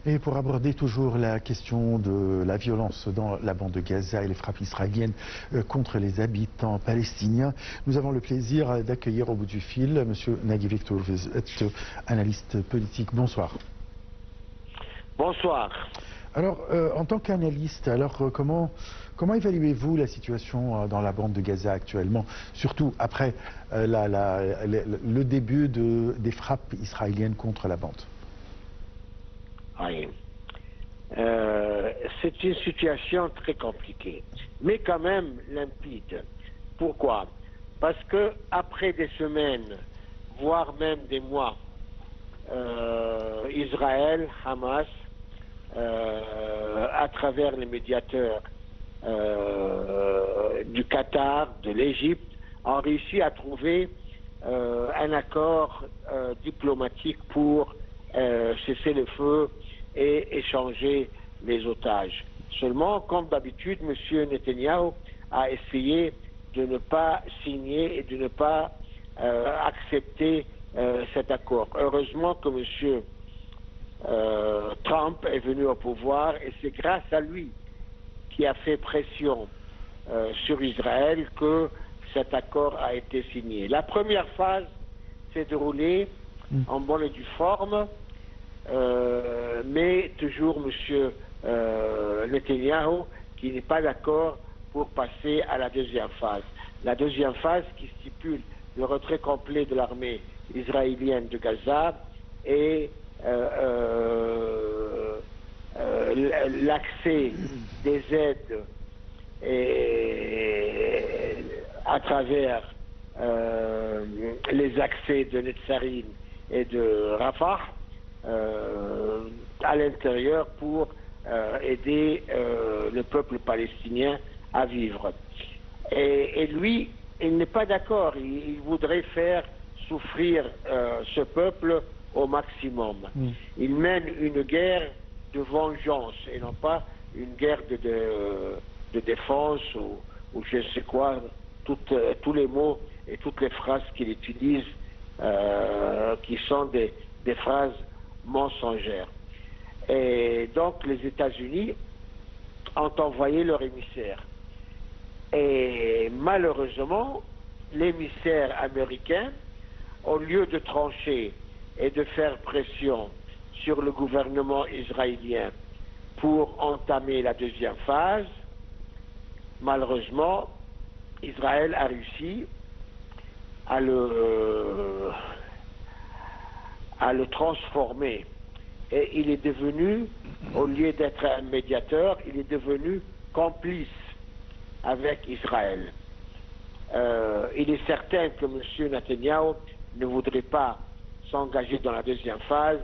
Et pour aborder toujours la question de la violence dans la bande de Gaza et les frappes israéliennes contre les habitants palestiniens, nous avons le plaisir d'accueillir au bout du fil M. Nagui Victor, vous êtes analyste politique. Bonsoir. Bonsoir. Alors, en tant qu'analyste, comment évaluez-vous la situation dans la bande de Gaza actuellement, surtout après le début des frappes israéliennes contre la bande? Oui. C'est une situation très compliquée, mais quand même limpide. Pourquoi? Parce que après des semaines, voire même des mois, Israël, Hamas, à travers les médiateurs du Qatar, de l'Égypte, ont réussi à trouver un accord diplomatique pour cesser le feu et échanger les otages. Seulement, comme d'habitude, M. Netanyahou a essayé de ne pas signer et de ne pas accepter cet accord. Heureusement que M. Trump est venu au pouvoir et c'est grâce à lui qui a fait pression sur Israël que cet accord a été signé. La première phase s'est déroulée en bonne et due forme, mais toujours M. Netanyahou qui n'est pas d'accord pour passer à la deuxième phase. La deuxième phase qui stipule le retrait complet de l'armée israélienne de Gaza et l'accès des aides à travers les accès de Netzarim et de Rafah à l'intérieur pour aider le peuple palestinien à vivre. Et lui, il n'est pas d'accord. Il voudrait faire souffrir ce peuple au maximum. Il mène une guerre de vengeance et non pas une guerre de défense ou je sais quoi, tous les mots et toutes les phrases qu'il utilise qui sont des phrases mensongères. Et donc les États-Unis ont envoyé leur émissaire. Et malheureusement, l'émissaire américain, au lieu de trancher et de faire pression sur le gouvernement israélien pour entamer la deuxième phase, malheureusement, Israël a réussi à le transformer. Et il est devenu, au lieu d'être un médiateur, il est devenu complice avec Israël. Il est certain que M. Netanyahou ne voudrait pas s'engager dans la deuxième phase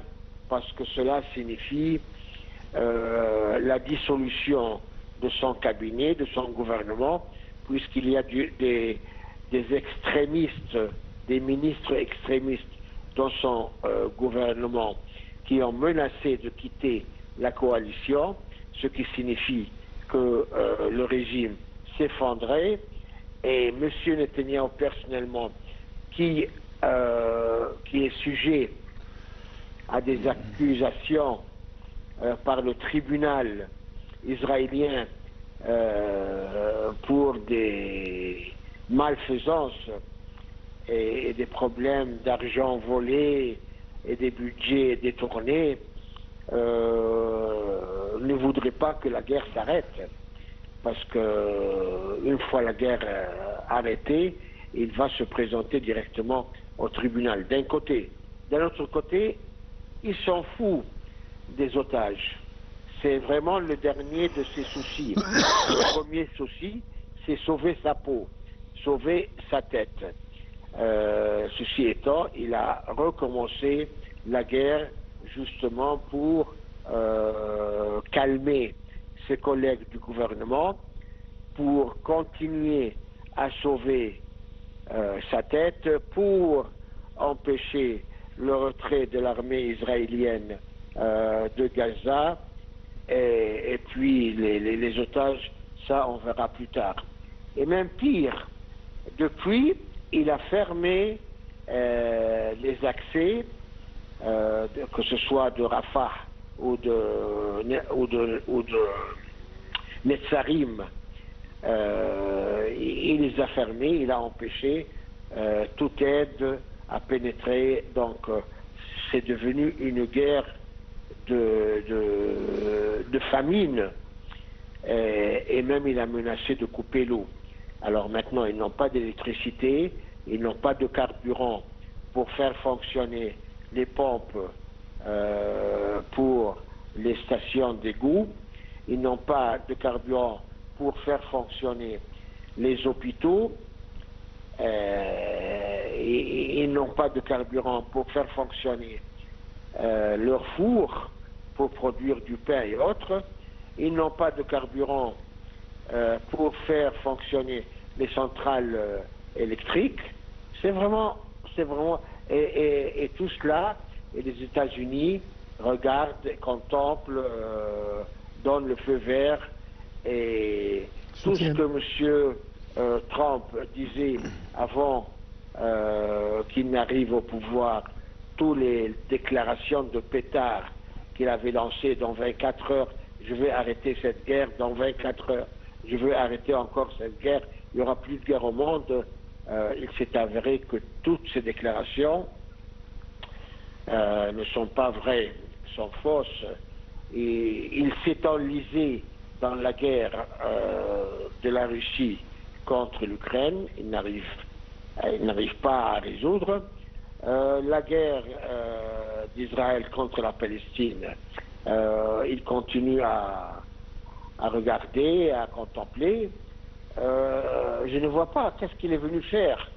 parce que cela signifie la dissolution de son cabinet, de son gouvernement, puisqu'il y a des extrémistes, des ministres extrémistes dans son gouvernement qui ont menacé de quitter la coalition, ce qui signifie que le régime s'effondrait. Et M. Netanyahou personnellement, qui est sujet à des accusations par le tribunal israélien pour des malfaisances et des problèmes d'argent volé et des budgets détournés, ne voudrait pas que la guerre s'arrête. Parce que une fois la guerre arrêtée, il va se présenter directement au tribunal, d'un côté. D'un autre côté, il s'en fout des otages. C'est vraiment le dernier de ses soucis. Le premier souci, c'est sauver sa peau, sauver sa tête. Ceci étant, il a recommencé la guerre justement pour calmer ses collègues du gouvernement, pour continuer à sauver sa tête, pour empêcher le retrait de l'armée israélienne de Gaza, et puis les otages, ça on verra plus tard. Et même pire, depuis, il a fermé les accès, que ce soit de Rafah ou de Netzarim, il les a fermés, il a empêché toute aide à pénétrer. Donc c'est devenu une guerre de famine, et même il a menacé de couper l'eau. Alors maintenant, ils n'ont pas d'électricité, ils n'ont pas de carburant pour faire fonctionner les pompes pour les stations d'égout, ils n'ont pas de carburant pour faire fonctionner les hôpitaux, ils n'ont pas de carburant pour faire fonctionner leur four pour produire du pain et autres, ils n'ont pas de carburant pour faire fonctionner les centrales électriques. C'est vraiment, et tout cela, et les États-Unis regardent, contemplent, donnent le feu vert, et tout ce que M. Trump disait avant qu'il n'arrive au pouvoir, toutes les déclarations de pétard qu'il avait lancées dans 24 heures, je vais arrêter cette guerre, dans 24 heures, je veux arrêter encore cette guerre, il n'y aura plus de guerre au monde. Il s'est avéré que toutes ces déclarations ne sont pas vraies, sont fausses. Et il s'est enlisé dans la guerre de la Russie contre l'Ukraine, il n'arrive pas à résoudre. La guerre d'Israël contre la Palestine, il continue à regarder, à contempler. Je ne vois pas qu'est-ce qu'il est venu faire,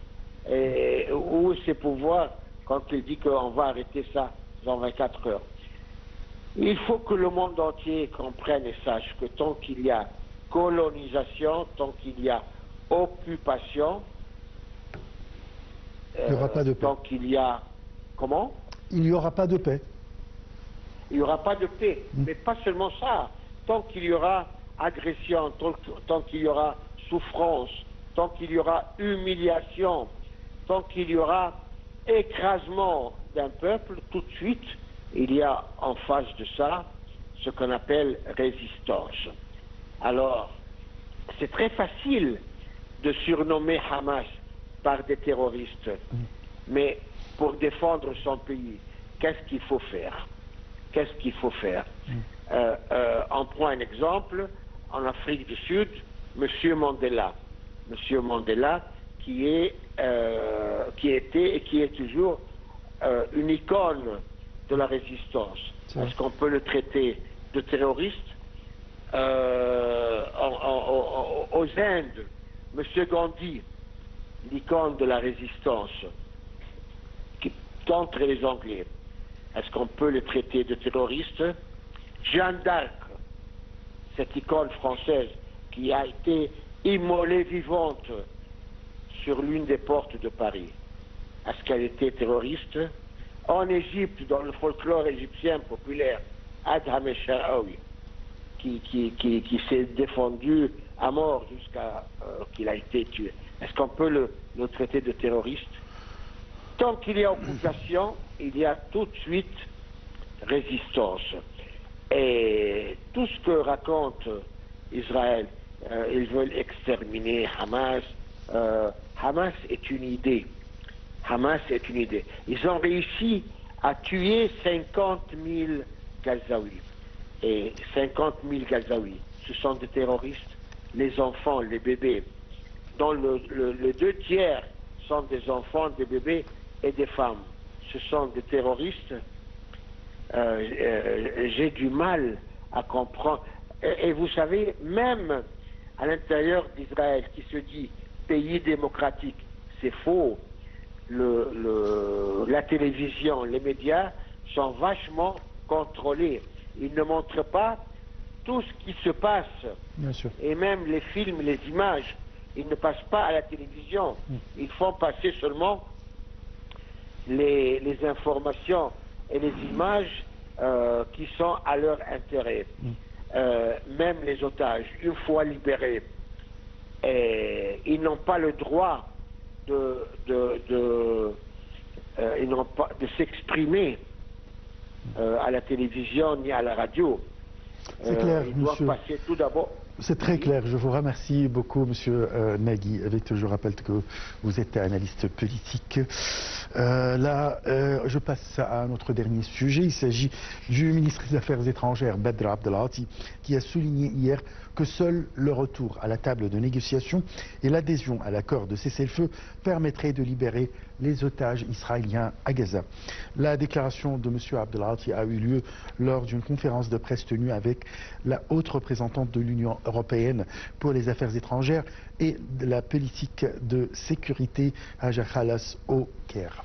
et où est ses pouvoirs quand il dit qu'on va arrêter ça dans 24 heures. Il faut que le monde entier comprenne et sache que tant qu'il y a colonisation, tant qu'il y a occupation, il n'y aura pas de paix. Tant qu'il y a... Comment? Il n'y aura pas de paix. Il n'y aura pas de paix. Mais pas seulement ça. Tant qu'il y aura agression, tant qu'il y aura souffrance, tant qu'il y aura humiliation, tant qu'il y aura écrasement d'un peuple, tout de suite, il y a en face de ça ce qu'on appelle résistance. Alors, c'est très facile de surnommer Hamas par des terroristes, mais pour défendre son pays, qu'est-ce qu'il faut faire? Qu'est-ce qu'il faut faire? On prend un exemple, en Afrique du Sud, M. Mandela. M. Mandela, qui était et qui est toujours une icône de la résistance. Est-ce qu'on peut le traiter de terroriste? Aux Indes, M. Gandhi, l'icône de la résistance contre les Anglais, est-ce qu'on peut le traiter de terroriste? Jeanne d'Arc, cette icône française qui a été immolée vivante sur l'une des portes de Paris, est-ce qu'elle était terroriste? En Égypte, dans le folklore égyptien populaire, Adham el-Sharawi, qui s'est défendu à mort jusqu'à qu'il a été tué. Est-ce qu'on peut le traiter de terroriste? Tant qu'il y a occupation, il y a tout de suite résistance. Et tout ce que raconte Israël, ils veulent exterminer Hamas. Hamas est une idée. Hamas est une idée. Ils ont réussi à tuer 50 000 Gazaouis. Et 50 000 Gazaouis, ce sont des terroristes. Les enfants, les bébés, dont les 2 tiers sont des enfants, des bébés et des femmes. Ce sont des terroristes. J'ai du mal à comprendre. Et vous savez, même à l'intérieur d'Israël, qui se dit pays démocratique, c'est faux. La télévision, les médias sont vachement contrôlés. Ils ne montrent pas tout ce qui se passe. Bien sûr. Et même les films, les images, ils ne passent pas à la télévision. Ils font passer seulement les informations et les images qui sont à leur intérêt. Même les otages, une fois libérés, ils n'ont pas le droit de s'exprimer. à la télévision ni à la radio. C'est clair, ils doivent monsieur. passer tout d'abord. C'est très clair. Je vous remercie beaucoup, monsieur Nagui. Je rappelle que vous êtes analyste politique. Je passe à notre dernier sujet. Il s'agit du ministre des Affaires étrangères, Badr Abdelghati, qui a souligné hier que seul le retour à la table de négociation et l'adhésion à l'accord de cessez-le-feu permettraient de libérer les otages israéliens à Gaza. La déclaration de M. Abdelghati a eu lieu lors d'une conférence de presse tenue avec la haute représentante de l'Union européenne pour les affaires étrangères et de la politique de sécurité, Haja Khalas, au Caire.